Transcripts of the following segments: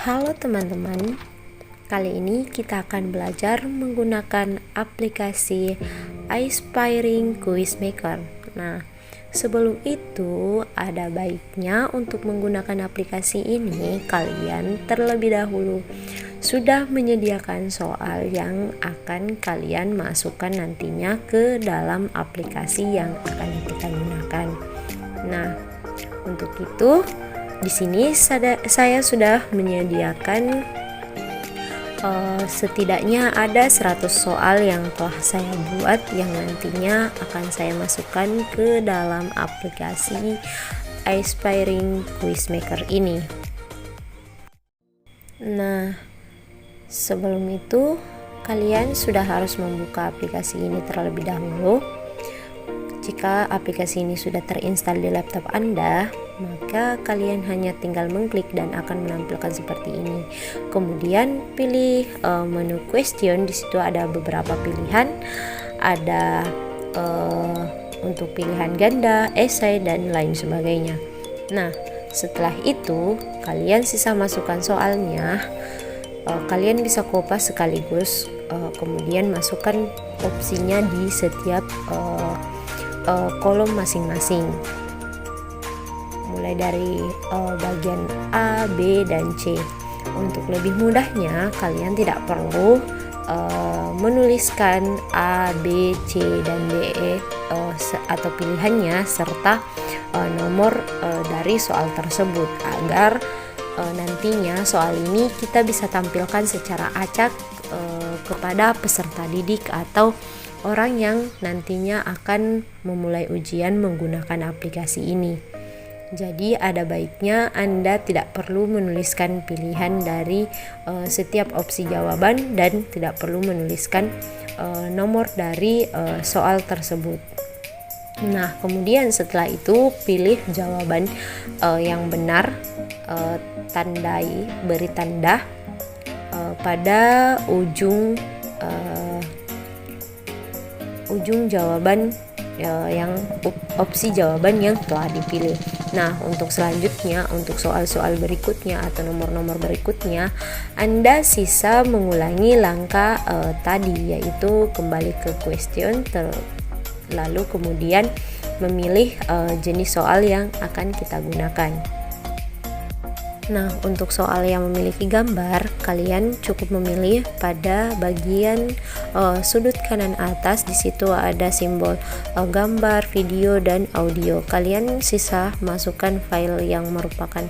Halo teman-teman, kali ini kita akan belajar menggunakan aplikasi Aspiring Quiz Maker. Nah, sebelum itu ada baiknya untuk menggunakan aplikasi ini kalian terlebih dahulu sudah menyediakan soal yang akan kalian masukkan nantinya ke dalam aplikasi yang akan kita gunakan. Nah, untuk itu di sini saya sudah menyediakan setidaknya ada 100 soal yang telah saya buat yang nantinya akan saya masukkan ke dalam aplikasi Aspiring Quiz Maker ini. Nah, sebelum itu kalian sudah harus membuka aplikasi ini terlebih dahulu. Jika aplikasi ini sudah terinstall di laptop Anda, maka kalian hanya tinggal mengklik dan akan menampilkan seperti ini. Kemudian pilih menu question. Di situ ada beberapa pilihan. Ada untuk pilihan ganda, esai, dan lain sebagainya. Nah, setelah itu kalian sisa masukkan soalnya. Kalian bisa kopas sekaligus, kemudian masukkan opsinya di setiap kolom masing-masing, mulai dari bagian A, B, dan C. Untuk lebih mudahnya kalian tidak perlu menuliskan A, B, C, dan D, atau pilihannya serta nomor dari soal tersebut, agar nantinya soal ini kita bisa tampilkan secara acak kepada peserta didik atau orang yang nantinya akan memulai ujian menggunakan aplikasi ini. Jadi ada baiknya Anda tidak perlu menuliskan pilihan dari setiap opsi jawaban dan tidak perlu menuliskan nomor dari soal tersebut. Nah, kemudian setelah itu pilih jawaban yang benar, beri tanda pada ujung jawaban yang opsi jawaban yang telah dipilih. Nah, untuk selanjutnya, untuk soal-soal berikutnya atau nomor-nomor berikutnya, Anda sisa mengulangi langkah tadi, yaitu kembali ke question, lalu kemudian memilih jenis soal yang akan kita gunakan. Nah, untuk soal yang memiliki gambar, kalian cukup memilih pada bagian sudut kanan atas. Di situ ada simbol gambar, video, dan audio. Kalian sisa masukkan file yang merupakan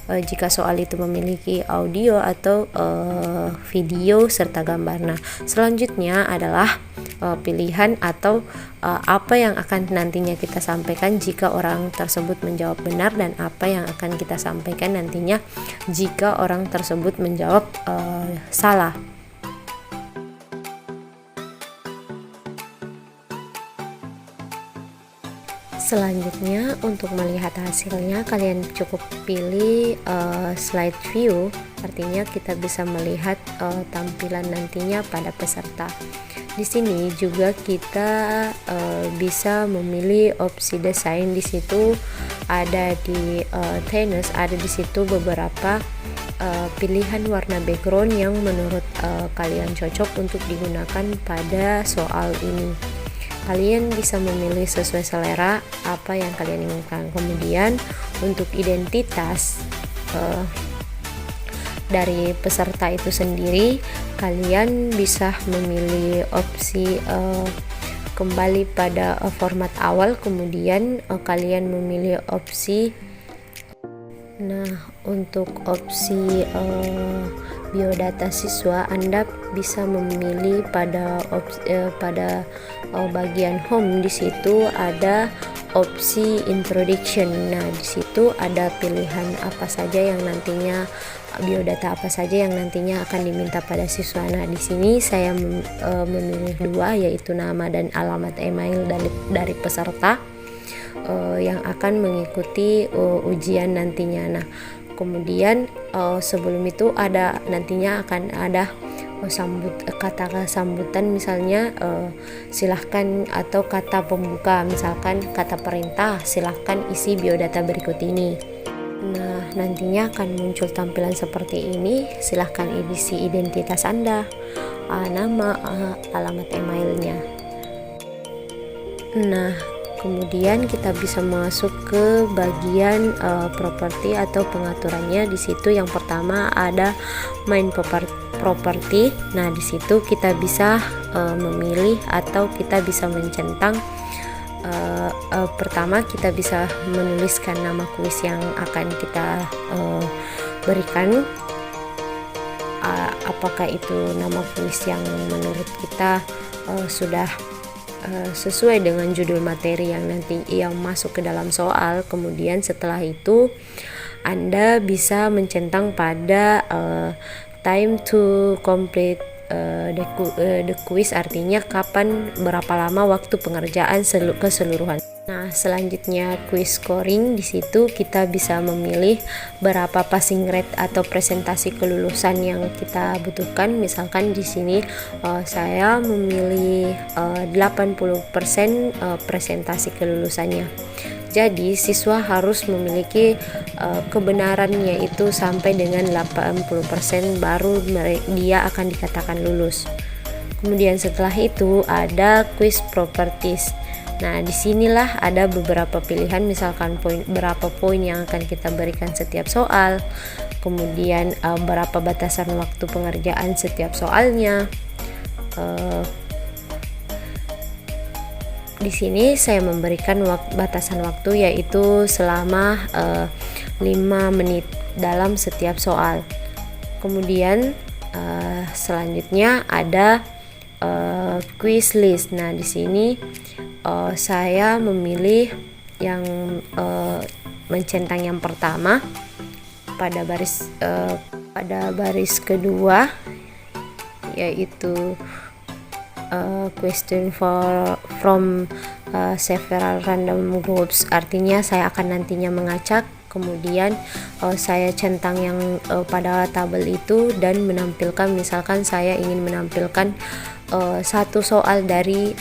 jika soal itu memiliki audio atau video serta gambar. Nah, selanjutnya adalah pilihan atau apa yang akan nantinya kita sampaikan jika orang tersebut menjawab benar, dan apa yang akan kita sampaikan nantinya jika orang tersebut menjawab salah. Selanjutnya, untuk melihat hasilnya kalian cukup pilih slide view, artinya kita bisa melihat tampilan nantinya pada peserta. Di sini juga kita bisa memilih opsi desain. Di situ ada di tennis, ada di situ beberapa pilihan warna background yang menurut kalian cocok untuk digunakan pada soal ini. Kalian bisa memilih sesuai selera apa yang kalian inginkan. Kemudian untuk identitas dari peserta itu sendiri, kalian bisa memilih opsi kembali pada format awal, kemudian kalian memilih opsi. Nah, untuk opsi biodata siswa, Anda bisa memilih pada bagian home. Di situ ada opsi introduction. Nah, di situ ada pilihan apa saja yang nantinya biodata apa saja yang nantinya akan diminta pada siswa. Nah, di sini saya memilih dua, yaitu nama dan alamat email dari peserta yang akan mengikuti ujian nantinya. Nah, kemudian sebelum itu nantinya akan ada kata sambutan, misalnya silahkan, atau kata pembuka, misalkan kata perintah, silahkan isi biodata berikut ini. Nah, nantinya akan muncul tampilan seperti ini. Silahkan isi identitas Anda, nama, alamat emailnya. Nah, kemudian kita bisa masuk ke bagian properti atau pengaturannya. Di situ yang pertama ada main property. Nah, di situ kita bisa memilih atau kita bisa mencentang. Pertama kita bisa menuliskan nama kuis yang akan kita berikan, apakah itu nama kuis yang menurut kita sudah sesuai dengan judul materi yang nanti yang masuk ke dalam soal. Kemudian setelah itu Anda bisa mencentang pada time to complete the quiz, artinya kapan, berapa lama waktu pengerjaan keseluruhan. Nah, selanjutnya quiz scoring. Di situ kita bisa memilih berapa passing rate atau presentasi kelulusan yang kita butuhkan. Misalkan di sini saya memilih 80% presentasi kelulusannya. Jadi siswa harus memiliki kebenarannya itu sampai dengan 80% baru dia akan dikatakan lulus. Kemudian setelah itu ada quiz properties. Nah, disinilah ada beberapa pilihan, misalkan berapa poin yang akan kita berikan setiap soal, kemudian berapa batasan waktu pengerjaan setiap soalnya. Di sini saya memberikan batasan waktu yaitu selama 5 menit dalam setiap soal. Kemudian selanjutnya ada quiz list. Nah, di sini saya memilih yang mencentang yang pertama pada baris kedua, yaitu question from several random groups, artinya saya akan nantinya mengacak, kemudian saya centang yang pada tabel itu dan menampilkan, misalkan saya ingin menampilkan satu soal dari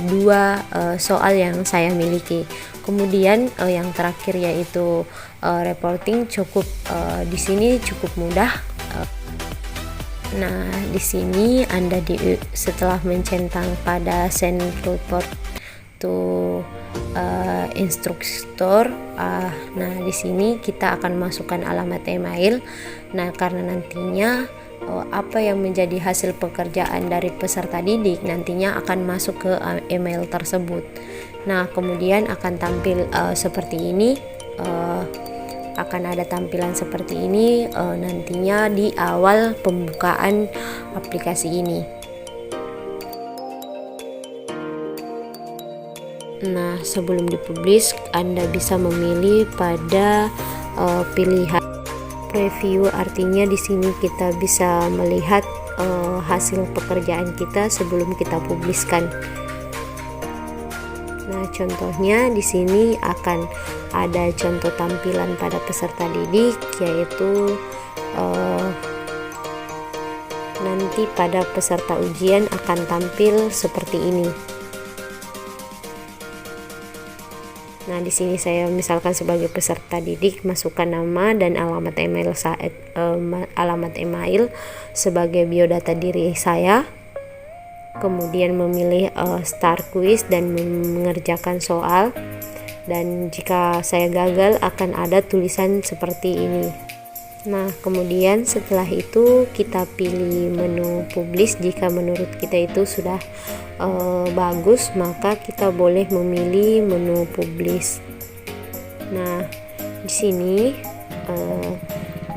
dua soal yang saya miliki. Kemudian yang terakhir yaitu reporting, cukup di sini cukup mudah. Nah, di sini Anda setelah mencentang pada send report to instructor, nah di sini kita akan masukkan alamat email. Nah, karena nantinya apa yang menjadi hasil pekerjaan dari peserta didik nantinya akan masuk ke email tersebut. Nah, kemudian akan tampil seperti ini. Akan ada tampilan seperti ini nantinya di awal pembukaan aplikasi ini. Nah, sebelum dipublish Anda bisa memilih pada pilihan preview, artinya di sini kita bisa melihat hasil pekerjaan kita sebelum kita publiskan. Nah, contohnya di sini akan ada contoh tampilan pada peserta didik, yaitu nanti pada peserta ujian akan tampil seperti ini. Nah, di sini saya misalkan sebagai peserta didik masukkan nama dan alamat email sebagai biodata diri saya. Kemudian memilih start quiz dan mengerjakan soal, dan jika saya gagal akan ada tulisan seperti ini. Nah, kemudian setelah itu kita pilih menu publish. Jika menurut kita itu sudah bagus, maka kita boleh memilih menu publish. Nah, di sini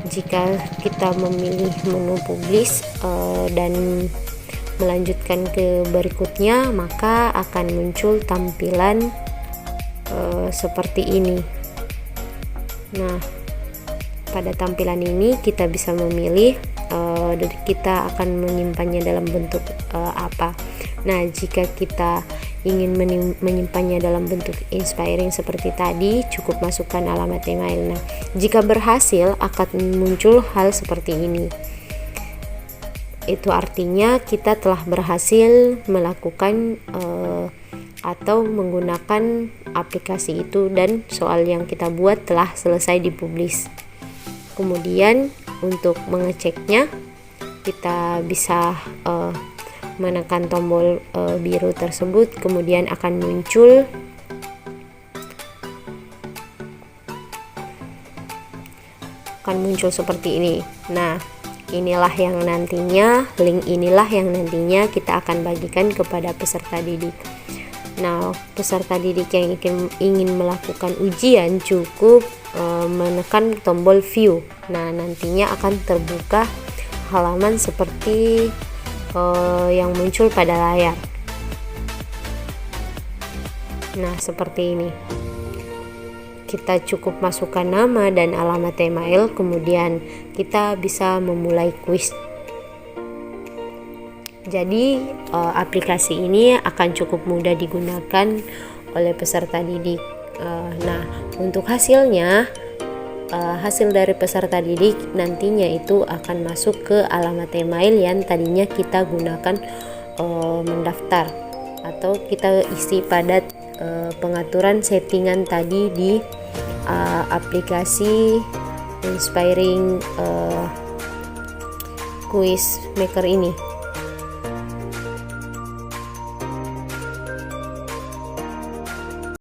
jika kita memilih menu publish dan melanjutkan ke berikutnya, maka akan muncul tampilan seperti ini. Nah, pada tampilan ini kita bisa memilih kita akan menyimpannya dalam bentuk apa. Nah, jika kita ingin menyimpannya dalam bentuk inspiring seperti tadi, cukup masukkan alamat email. Nah, jika berhasil akan muncul hal seperti ini. Itu artinya kita telah berhasil melakukan atau menggunakan aplikasi itu dan soal yang kita buat telah selesai dipublish. Kemudian untuk mengeceknya kita bisa menekan tombol biru tersebut, kemudian akan muncul seperti ini. Nah, inilah yang nantinya, link inilah yang nantinya kita akan bagikan kepada peserta didik. Nah, peserta didik yang ingin melakukan ujian cukup menekan tombol view. Nah, nantinya akan terbuka halaman seperti yang muncul pada layar. Nah, seperti ini. Kita cukup masukkan nama dan alamat email, kemudian kita bisa memulai kuis. Jadi aplikasi ini akan cukup mudah digunakan oleh peserta didik. Nah, untuk hasilnya, hasil dari peserta didik nantinya itu akan masuk ke alamat email yang tadinya kita gunakan mendaftar, atau kita isi pada pengaturan settingan tadi di aplikasi Inspiring Quiz Maker ini.